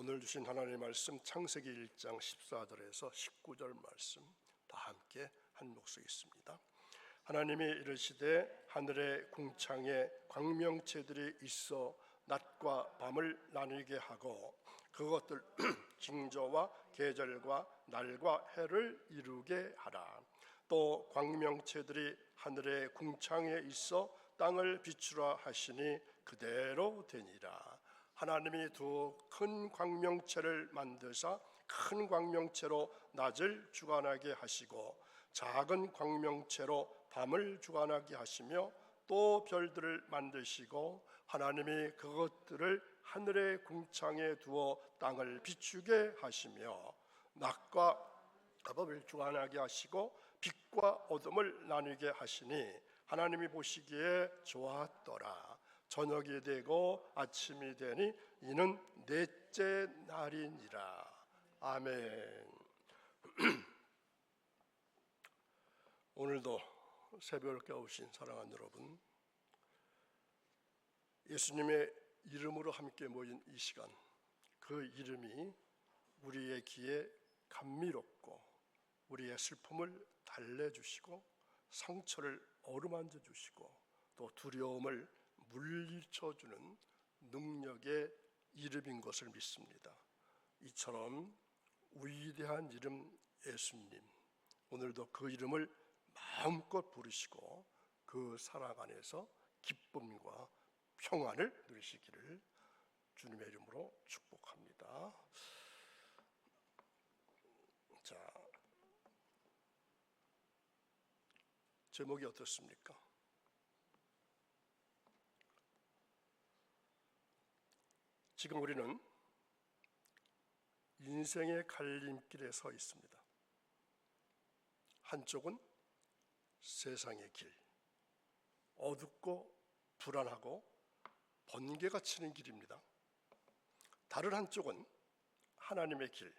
오늘 주신 하나님의 말씀 창세기 1장 14절에서 19절 말씀 다 함께 한 목소리 있습니다. 하나님이 이르시되 하늘의 궁창에 광명체들이 있어 낮과 밤을 나누게 하고 그것들 징조와 계절과 날과 해를 이루게 하라. 또 광명체들이 하늘의 궁창에 있어 땅을 비추라 하시니 그대로 되니라. 하나님이 두 큰 광명체를 만드사 큰 광명체로 낮을 주관하게 하시고 작은 광명체로 밤을 주관하게 하시며 또 별들을 만드시고 하나님이 그것들을 하늘의 궁창에 두어 땅을 비추게 하시며 낮과 밤을 주관하게 하시고 빛과 어둠을 나누게 하시니 하나님이 보시기에 좋았더라. 저녁이 되고 아침이 되니 이는 넷째 날이니라. 아멘. 오늘도 새벽을 깨우신 사랑하는 여러분, 예수님의 이름으로 함께 모인 이 시간, 그 이름이 우리의 귀에 감미롭고 우리의 슬픔을 달래주시고 상처를 어루만져 주시고 또 두려움을 물리쳐주는 능력의 이름인 것을 믿습니다. 이처럼 위대한 이름 예수님, 오늘도 그 이름을 마음껏 부르시고 그 사랑 안에서 기쁨과 평안을 누리시기를 주님의 이름으로 축복합니다. 자, 제목이 어떻습니까? 지금 우리는 인생의 갈림길에 서 있습니다. 한쪽은 세상의 길, 어둡고 불안하고 번개가 치는 길입니다. 다른 한쪽은 하나님의 길,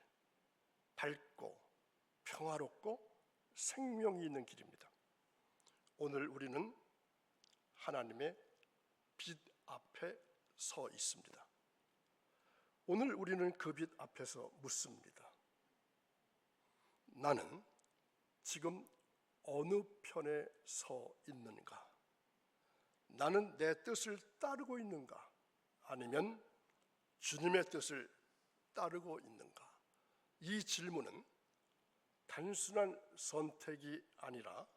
밝고 평화롭고 생명이 있는 길입니다. 오늘 우리는 하나님의 빛 앞에 서 있습니다. 오늘 우리는 그 빛 앞에서 묻습니다. 나는 지금 어느 편에 서 있는가? 나는 내 뜻을 따르고 있는가? 아니면 주님의 뜻을 따르고 있는가? 이 질문은 단순한 선택이 아니라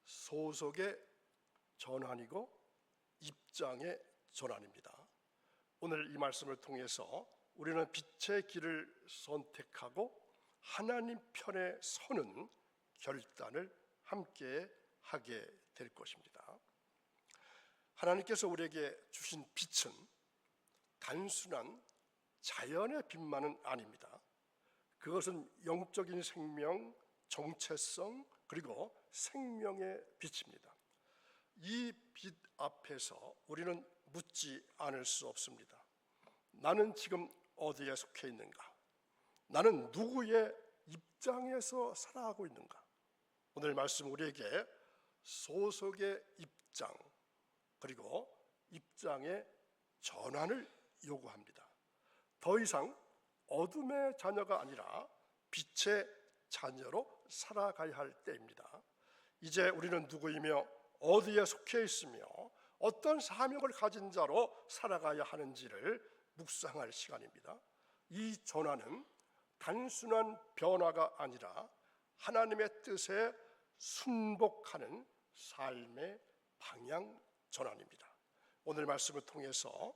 소속의 전환이고 입장의 전환입니다. 오늘 이 말씀을 통해서 우리는 빛의 길을 선택하고 하나님 편에 서는 결단을 함께 하게 될 것입니다. 하나님께서 우리에게 주신 빛은 단순한 자연의 빛만은 아닙니다. 그것은 영적인 생명, 정체성, 그리고 생명의 빛입니다. 이 빛 앞에서 우리는 묻지 않을 수 없습니다. 나는 지금 어디에 속해 있는가? 나는 누구의 입장에서 살아가고 있는가? 오늘 말씀 우리에게 소속의 입장 그리고 입장의 전환을 요구합니다. 더 이상 어둠의 자녀가 아니라 빛의 자녀로 살아가야 할 때입니다. 이제 우리는 누구이며 어디에 속해 있으며 어떤 사명을 가진 자로 살아가야 하는지를 묵상할 시간입니다. 이 전환은 단순한 변화가 아니라 하나님의 뜻에 순복하는 삶의 방향 전환입니다. 오늘 말씀을 통해서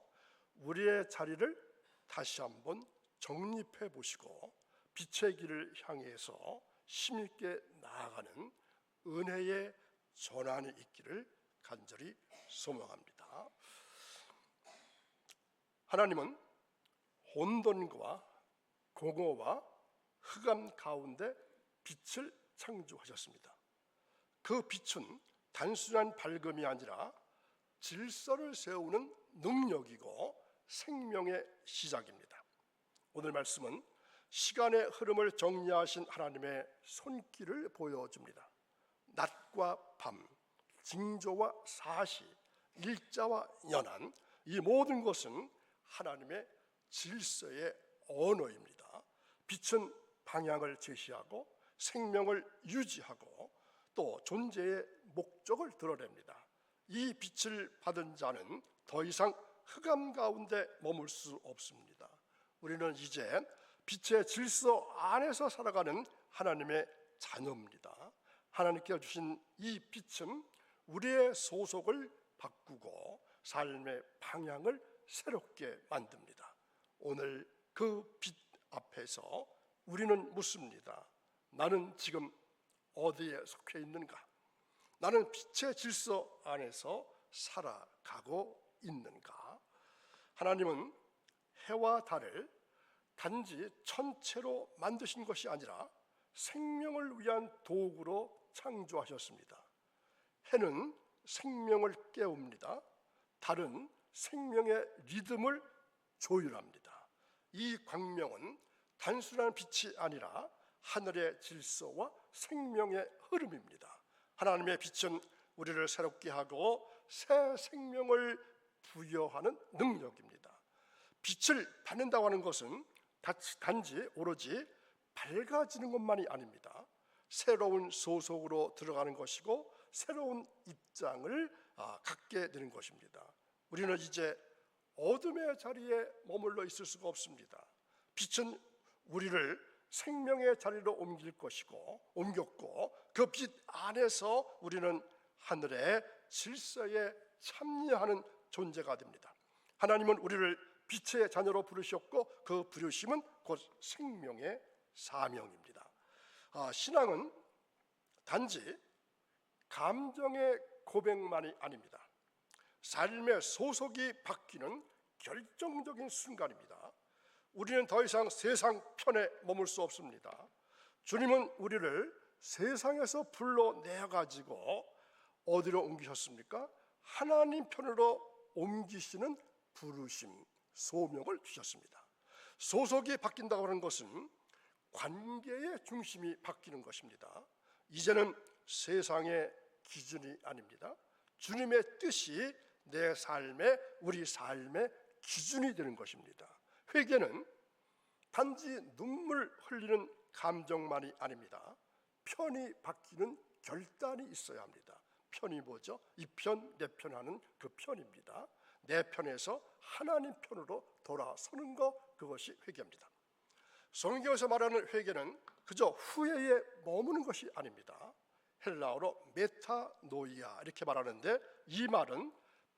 우리의 자리를 다시 한번 정립해 보시고 빛의 길을 향해서 힘있게 나아가는 은혜의 전환이 있기를 간절히 소망합니다. 하나님은 혼돈과 공허와 흑암 가운데 빛을 창조하셨습니다. 그 빛은 단순한 밝음이 아니라 질서를 세우는 능력이고 생명의 시작입니다. 오늘 말씀은 시간의 흐름을 정리하신 하나님의 손길을 보여줍니다. 낮과 밤, 징조와 사시, 일자와 연한, 이 모든 것은 하나님의 질서의 언어입니다. 빛은 방향을 제시하고 생명을 유지하고 또 존재의 목적을 드러냅니다. 이 빛을 받은 자는 더 이상 흑암 가운데 머물 수 없습니다. 우리는 이제 빛의 질서 안에서 살아가는 하나님의 자녀입니다. 하나님께서 주신 이 빛은 우리의 소속을 바꾸고 삶의 방향을 새롭게 만듭니다. 오늘 그 빛 앞에서 우리는 묻습니다. 나는 지금 어디에 속해 있는가? 나는 빛의 질서 안에서 살아가고 있는가? 하나님은 해와 달을 단지 천체로 만드신 것이 아니라 생명을 위한 도구로 창조하셨습니다. 해는 생명을 깨웁니다. 달은 생명의 리듬을 조율합니다. 이 광명은 단순한 빛이 아니라 하늘의 질서와 생명의 흐름입니다. 하나님의 빛은 우리를 새롭게 하고 새 생명을 부여하는 능력입니다. 빛을 받는다고 하는 것은 단지 오로지 밝아지는 것만이 아닙니다. 새로운 소속으로 들어가는 것이고 새로운 입장을 갖게 되는 것입니다. 우리는 이제 어둠의 자리에 머물러 있을 수가 없습니다. 빛은 우리를 생명의 자리로 옮겼고 그 빛 안에서 우리는 하늘의 질서에 참여하는 존재가 됩니다. 하나님은 우리를 빛의 자녀로 부르셨고 그 부르심은 곧 생명의 사명입니다. 신앙은 단지 감정의 고백만이 아닙니다. 삶의 소속이 바뀌는 결정적인 순간입니다. 우리는 더 이상 세상 편에 머물 수 없습니다. 주님은 우리를 세상에서 불러내가지고 어디로 옮기셨습니까? 하나님 편으로 옮기시는 부르심, 소명을 주셨습니다. 소속이 바뀐다고 하는 것은 관계의 중심이 바뀌는 것입니다. 이제는 세상의 기준이 아닙니다. 주님의 뜻이 내 삶의, 우리 삶의 기준이 되는 것입니다. 회개는 단지 눈물 흘리는 감정만이 아닙니다. 편이 바뀌는 결단이 있어야 합니다. 편이 뭐죠? 이 편, 내 편 하는 그 편입니다. 내 편에서 하나님 편으로 돌아서는 것, 그것이 회개입니다. 성경에서 말하는 회개는 그저 후회에 머무는 것이 아닙니다. 헬라어로 메타노이아 이렇게 말하는데 이 말은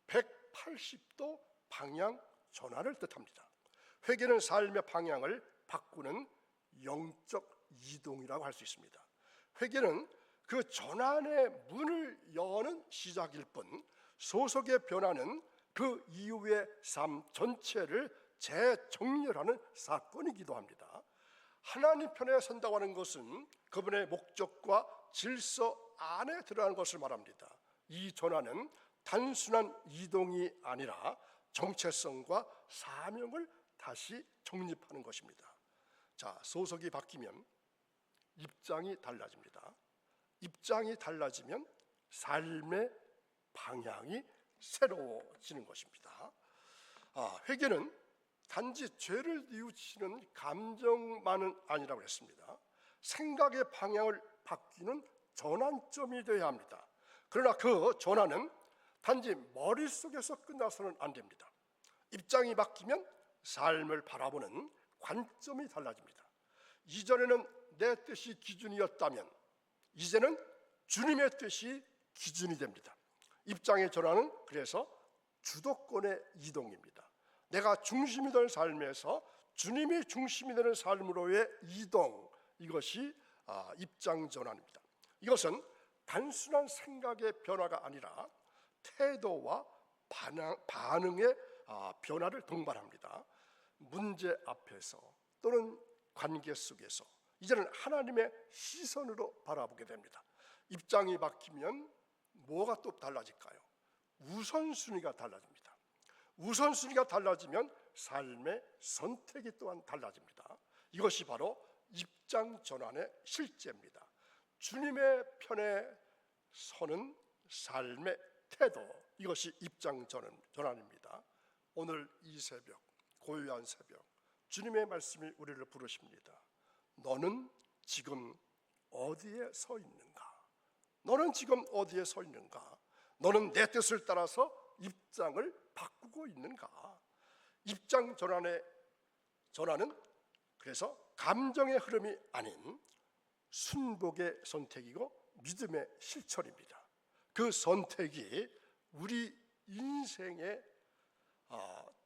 180도 방향 전환을 뜻합니다. 회개는 삶의 방향을 바꾸는 영적 이동이라고 할 수 있습니다. 회개는 그 전환의 문을 여는 시작일 뿐 소속의 변화는 그 이후의 삶 전체를 재정렬하는 사건이기도 합니다. 하나님 편에 선다고 하는 것은 그분의 목적과 질서 안에 들어가는 것을 말합니다. 이 전환은 단순한 이동이 아니라 정체성과 사명을 다시 정립하는 것입니다. 자, 소속이 바뀌면 입장이 달라집니다. 입장이 달라지면 삶의 방향이 새로워지는 것입니다. 회개는 단지 죄를 뉘우치는 감정만은 아니라고 했습니다. 생각의 방향을 바뀌는 전환점이 되어야 합니다. 그러나 그 전환은 단지 머릿속에서 끝나서는 안 됩니다. 입장이 바뀌면 삶을 바라보는 관점이 달라집니다. 이전에는 내 뜻이 기준이었다면 이제는 주님의 뜻이 기준이 됩니다. 입장의 전환은 그래서 주도권의 이동입니다. 내가 중심이 될 삶에서 주님이 중심이 되는 삶으로의 이동, 이것이 입장 전환입니다. 이것은 단순한 생각의 변화가 아니라 태도와 반응의 변화를 동반합니다. 문제 앞에서 또는 관계 속에서 이제는 하나님의 시선으로 바라보게 됩니다. 입장이 바뀌면 뭐가 또 달라질까요? 우선순위가 달라집니다. 우선순위가 달라지면 삶의 선택이 또한 달라집니다. 이것이 바로 입장 전환의 실제입니다. 주님의 편에 서는 삶의 태도, 이것이 입장 전환입니다. 오늘 이 새벽 고요한 새벽 주님의 말씀이 우리를 부르십니다. 너는 지금 어디에 서 있는가? 너는 지금 어디에 서 있는가? 너는 내 뜻을 따라서 입장을 바꾸고 있는가? 입장 전환은 그래서 감정의 흐름이 아닌 순복의 선택이고 믿음의 실천입니다. 그 선택이 우리 인생의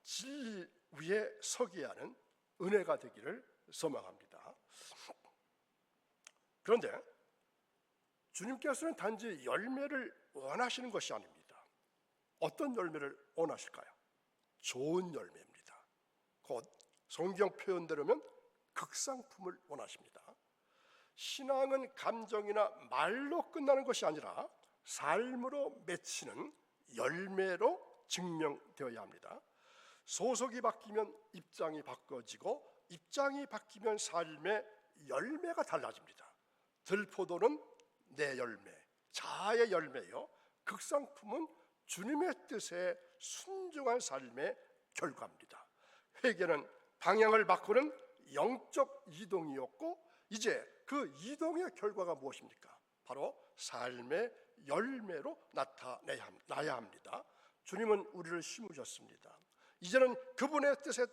진리 위에 서게 하는 은혜가 되기를 소망합니다. 그런데 주님께서는 단지 열매를 원하시는 것이 아닙니다. 어떤 열매를 원하실까요? 좋은 열매입니다. 곧 성경 표현대로면 극상품을 원하십니다. 신앙은 감정이나 말로 끝나는 것이 아니라 삶으로 맺히는 열매로 증명되어야 합니다. 소속이 바뀌면 입장이 바꿔지고 입장이 바뀌면 삶의 열매가 달라집니다. 들포도는 내 열매, 자아의 열매요. 극상품은 주님의 뜻에 순종한 삶의 결과입니다. 회개는 방향을 바꾸는 영적 이동이었고 이제 그 이동의 결과가 무엇입니까? 바로 삶의 열매로 나타나야 합니다. 주님은 우리를 심으셨습니다. 이제는 그분의 뜻에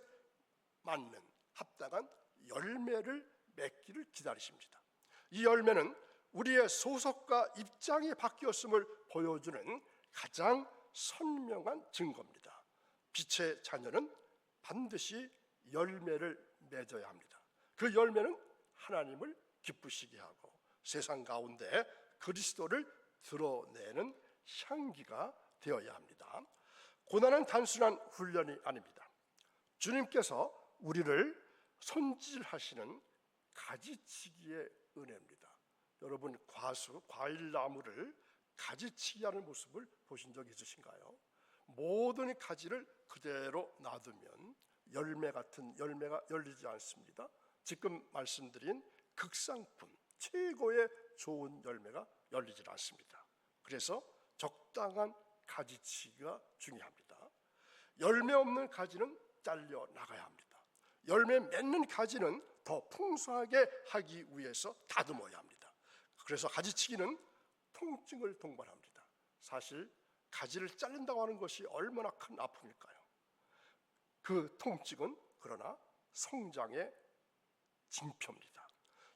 맞는 합당한 열매를 맺기를 기다리십니다. 이 열매는 우리의 소속과 입장이 바뀌었음을 보여주는 가장 선명한 증거입니다. 빛의 자녀는 반드시 열매를 맺어야 합니다. 그 열매는 하나님을 기쁘시게 하고 세상 가운데 그리스도를 드러내는 향기가 되어야 합니다. 고난은 단순한 훈련이 아닙니다. 주님께서 우리를 손질하시는 가지치기의 은혜입니다. 여러분 과일나무를 가지치기하는 모습을 보신 적 있으신가요? 모든 가지를 그대로 놔두면 열매 같은 열매가 열리지 않습니다. 지금 말씀드린 극상품 최고의 좋은 열매가 열리지 않습니다. 그래서 적당한 가지치기가 중요합니다. 열매 없는 가지는 잘려 나가야 합니다. 열매 맺는 가지는 더 풍성하게 하기 위해서 다듬어야 합니다. 그래서 가지치기는 통증을 동반합니다. 사실 가지를 자른다고 하는 것이 얼마나 큰 아픔일까요? 그 통증은 그러나 성장의 징표입니다.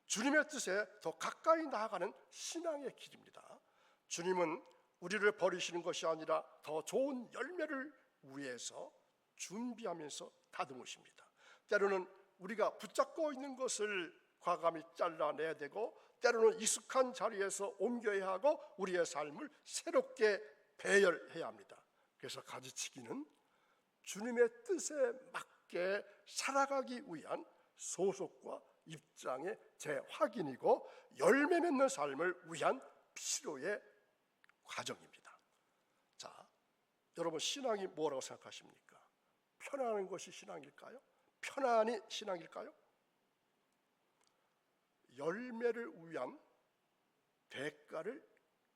주님의 뜻에 더 가까이 나아가는 신앙의 길입니다. 주님은 우리를 버리시는 것이 아니라 더 좋은 열매를 위해서 준비하면서 다듬으십니다. 때로는 우리가 붙잡고 있는 것을 과감히 잘라내야 되고 때로는 익숙한 자리에서 옮겨야 하고 우리의 삶을 새롭게 배열해야 합니다. 그래서 가지치기는 주님의 뜻에 맞게 살아가기 위한 소속과 입장의 재확인이고 열매 맺는 삶을 위한 필요의 과정입니다. 자, 여러분 신앙이 뭐라고 생각하십니까? 편안한 것이 신앙일까요? 편안이 신앙일까요? 열매를 위한 대가를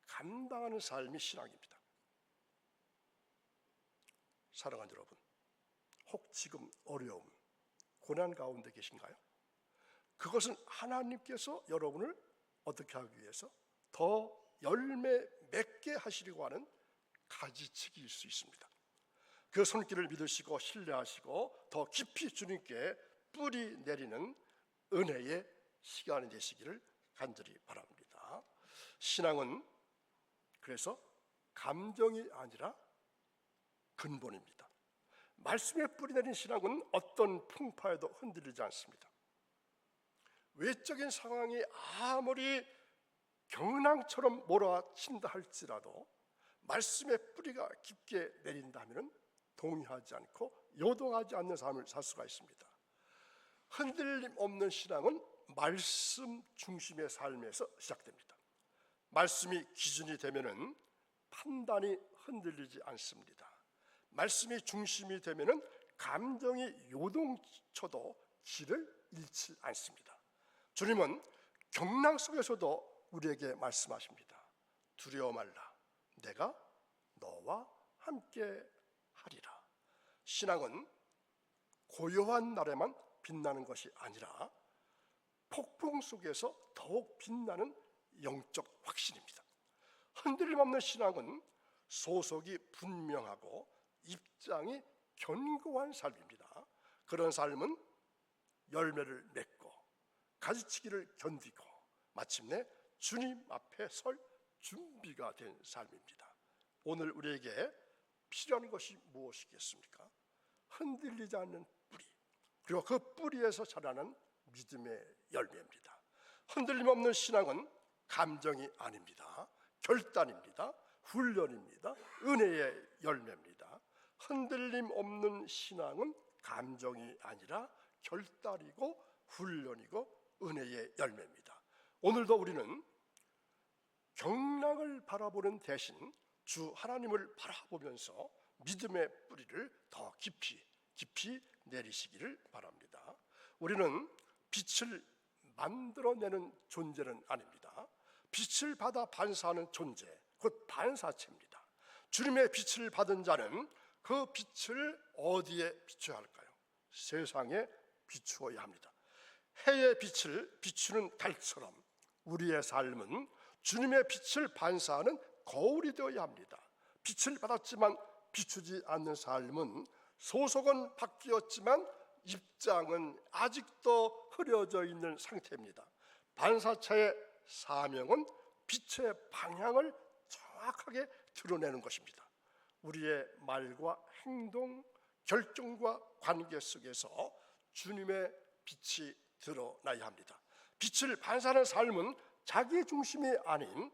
감당하는 삶이 신앙입니다. 사랑하는 여러분, 혹 지금 어려움, 고난 가운데 계신가요? 그것은 하나님께서 여러분을 어떻게 하기 위해서 더 열매 맺게 하시려고 하는 가지치기일 수 있습니다. 그 손길을 믿으시고 신뢰하시고 더 깊이 주님께 뿌리 내리는 은혜의 시간이 되시기를 간절히 바랍니다. 신앙은 그래서 감정이 아니라 근본입니다. 말씀에 뿌리 내린 신앙은 어떤 풍파에도 흔들리지 않습니다. 외적인 상황이 아무리 경랑처럼 몰아친다 할지라도 말씀의 뿌리가 깊게 내린다면 동의하지 않고 요동하지 않는 삶을 살 수가 있습니다. 흔들림 없는 신앙은 말씀 중심의 삶에서 시작됩니다. 말씀이 기준이 되면은 판단이 흔들리지 않습니다. 말씀이 중심이 되면은 감정이 요동쳐도 길을 잃지 않습니다. 주님은 경랑 속에서도 우리에게 말씀하십니다. 두려워 말라. 내가 너와 함께 하리라. 신앙은 고요한 날에만 빛나는 것이 아니라 폭풍 속에서 더욱 빛나는 영적 확신입니다. 흔들림 없는 신앙은 소속이 분명하고 입장이 견고한 삶입니다. 그런 삶은 열매를 맺고 가지치기를 견디고 마침내 주님 앞에 설 준비가 된 삶입니다. 오늘 우리에게 필요한 것이 무엇이겠습니까? 흔들리지 않는 뿌리, 그리고 그 뿌리에서 자라는 믿음의 열매입니다. 흔들림 없는 신앙은 감정이 아닙니다. 결단입니다. 훈련입니다. 은혜의 열매입니다. 흔들림 없는 신앙은 감정이 아니라 결단이고 훈련이고 은혜의 열매입니다. 오늘도 우리는 경락을 바라보는 대신 주 하나님을 바라보면서 믿음의 뿌리를 더 깊이 내리시기를 바랍니다. 우리는 빛을 만들어내는 존재는 아닙니다. 빛을 받아 반사하는 존재, 곧 반사체입니다. 주님의 빛을 받은 자는 그 빛을 어디에 비춰야 할까요? 세상에 비추어야 합니다. 해의 빛을 비추는 달처럼 우리의 삶은 주님의 빛을 반사하는 거울이 되어야 합니다. 빛을 받았지만 비추지 않는 삶은 소속은 바뀌었지만 입장은 아직도 흐려져 있는 상태입니다. 반사체의 사명은 빛의 방향을 정확하게 드러내는 것입니다. 우리의 말과 행동, 결정과 관계 속에서 주님의 빛이 드러나야 합니다. 빛을 반사하는 삶은 자기 중심이 아닌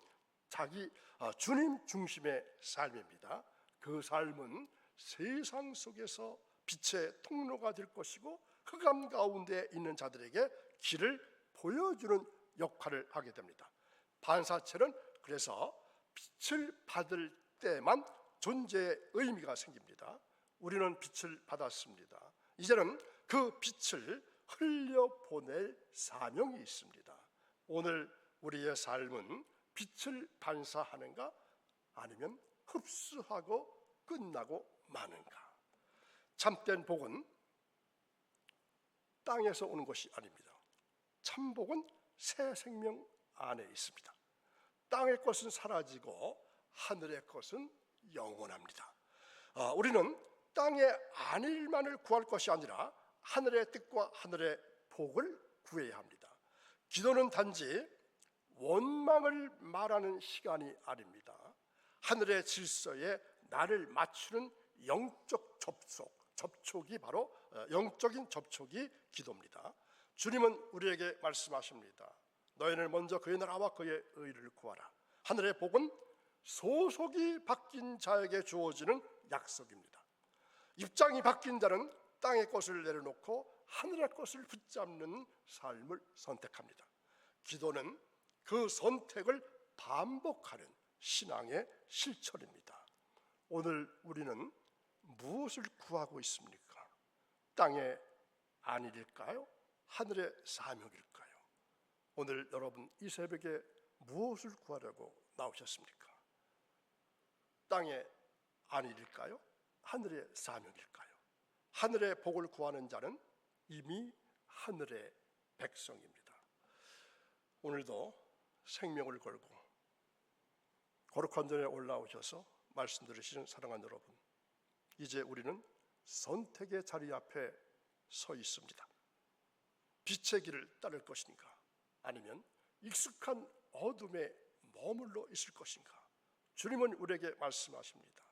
주님 중심의 삶입니다. 그 삶은 세상 속에서 빛의 통로가 될 것이고 흑암 가운데 있는 자들에게 길을 보여주는 역할을 하게 됩니다. 반사체는 그래서 빛을 받을 때만 존재의 의미가 생깁니다. 우리는 빛을 받았습니다. 이제는 그 빛을 흘려보낼 사명이 있습니다. 오늘 우리의 삶은 빛을 반사하는가 아니면 흡수하고 끝나고 마는가? 참된 복은 땅에서 오는 것이 아닙니다. 참 복은 새 생명 안에 있습니다. 땅의 것은 사라지고 하늘의 것은 영원합니다. 우리는 땅의 안일만을 구할 것이 아니라 하늘의 뜻과 하늘의 복을 구해야 합니다. 기도는 단지 원망을 말하는 시간이 아닙니다. 하늘의 질서에 나를 맞추는 영적 접촉이 바로 영적인 접촉이 기도입니다. 주님은 우리에게 말씀하십니다. 너희는 먼저 그의 나라와 그의 의를 구하라. 하늘의 복은 소속이 바뀐 자에게 주어지는 약속입니다. 입장이 바뀐 자는 땅의 것을 내려놓고 하늘의 것을 붙잡는 삶을 선택합니다. 기도는 그 선택을 반복하는 신앙의 실천입니다. 오늘 우리는 무엇을 구하고 있습니까? 땅의 안일일까요? 하늘의 사명일까요? 오늘 여러분 이 새벽에 무엇을 구하려고 나오셨습니까? 땅의 안일일까요? 하늘의 사명일까요? 하늘의 복을 구하는 자는 이미 하늘의 백성입니다. 오늘도 생명을 걸고 거룩한 전에 올라오셔서 말씀 들으시는 사랑하는 여러분, 이제 우리는 선택의 자리 앞에 서 있습니다. 빛의 길을 따를 것인가 아니면 익숙한 어둠에 머물러 있을 것인가? 주님은 우리에게 말씀하십니다.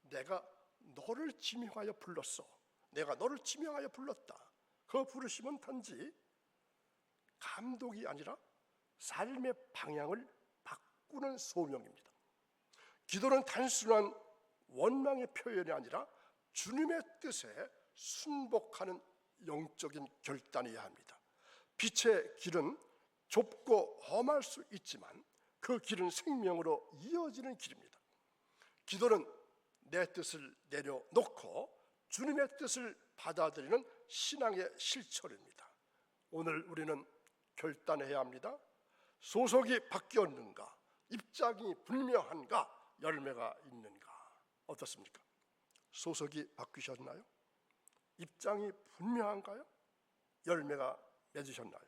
내가 너를 지명하여 불렀어. 내가 너를 지명하여 불렀다. 그 부르심은 단지 감독이 아니라 삶의 방향을 바꾸는 소명입니다. 기도는 단순한 원망의 표현이 아니라 주님의 뜻에 순복하는 영적인 결단이어야 합니다. 빛의 길은 좁고 험할 수 있지만 그 길은 생명으로 이어지는 길입니다. 기도는 내 뜻을 내려놓고 주님의 뜻을 받아들이는 신앙의 실천입니다. 오늘 우리는 결단해야 합니다. 소속이 바뀌었는가? 입장이 분명한가? 열매가 있는가? 어떻습니까? 소속이 바뀌셨나요? 입장이 분명한가요? 열매가 맺으셨나요?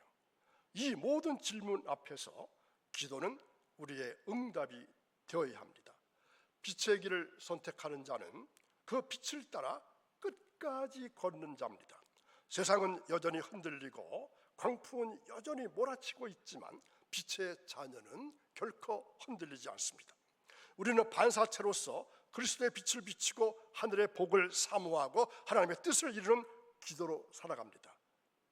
이 모든 질문 앞에서 기도는 우리의 응답이 되어야 합니다. 빛의 길을 선택하는 자는 그 빛을 따라 끝까지 걷는 자입니다. 세상은 여전히 흔들리고 광풍은 여전히 몰아치고 있지만 빛의 자녀는 결코 흔들리지 않습니다. 우리는 반사체로서 그리스도의 빛을 비치고 하늘의 복을 사모하고 하나님의 뜻을 이루는 기도로 살아갑니다.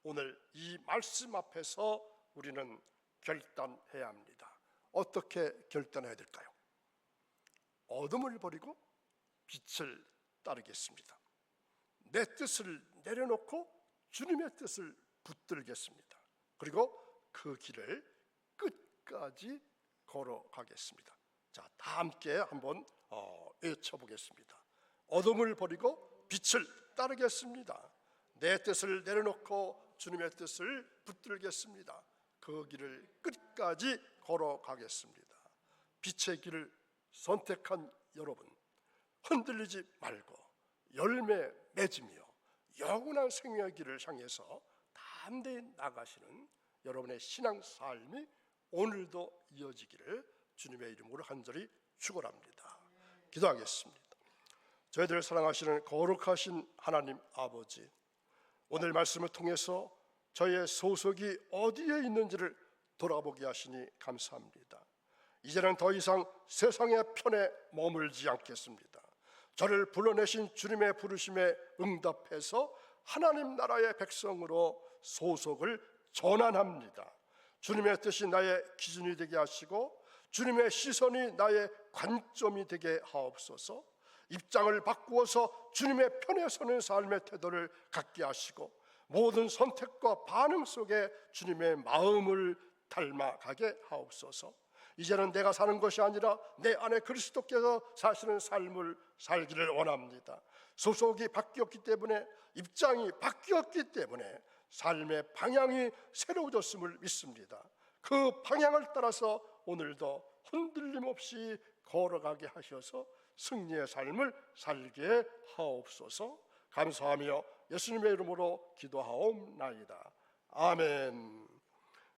오늘 이 말씀 앞에서 우리는 결단해야 합니다. 어떻게 결단해야 될까요? 어둠을 버리고 빛을 따르겠습니다. 내 뜻을 내려놓고 주님의 뜻을 붙들겠습니다. 그리고 그 길을 끝까지 걸어가겠습니다. 자, 다 함께 한번 외쳐보겠습니다. 어둠을 버리고 빛을 따르겠습니다. 내 뜻을 내려놓고 주님의 뜻을 붙들겠습니다. 그 길을 끝까지 걸어가겠습니다. 빛의 길을 선택한 여러분, 흔들리지 말고 열매 맺으며 영원한 생명의 길을 향해서 담대히 나가시는 여러분의 신앙 삶이 오늘도 이어지기를 주님의 이름으로 간절히 축원합니다. 기도하겠습니다. 저희들을 사랑하시는 거룩하신 하나님 아버지, 오늘 말씀을 통해서 저희의 소속이 어디에 있는지를 돌아보게 하시니 감사합니다. 이제는 더 이상 세상의 편에 머물지 않겠습니다. 저를 불러내신 주님의 부르심에 응답해서 하나님 나라의 백성으로 소속을 전환합니다. 주님의 뜻이 나의 기준이 되게 하시고 주님의 시선이 나의 관점이 되게 하옵소서. 입장을 바꾸어서 주님의 편에 서는 삶의 태도를 갖게 하시고 모든 선택과 반응 속에 주님의 마음을 닮아가게 하옵소서. 이제는 내가 사는 것이 아니라 내 안에 그리스도께서 사시는 삶을 살기를 원합니다. 소속이 바뀌었기 때문에, 입장이 바뀌었기 때문에 삶의 방향이 새로워졌음을 믿습니다. 그 방향을 따라서 오늘도 흔들림 없이 걸어가게 하셔서 승리의 삶을 살게 하옵소서. 감사하며 예수님의 이름으로 기도하옵나이다. 아멘.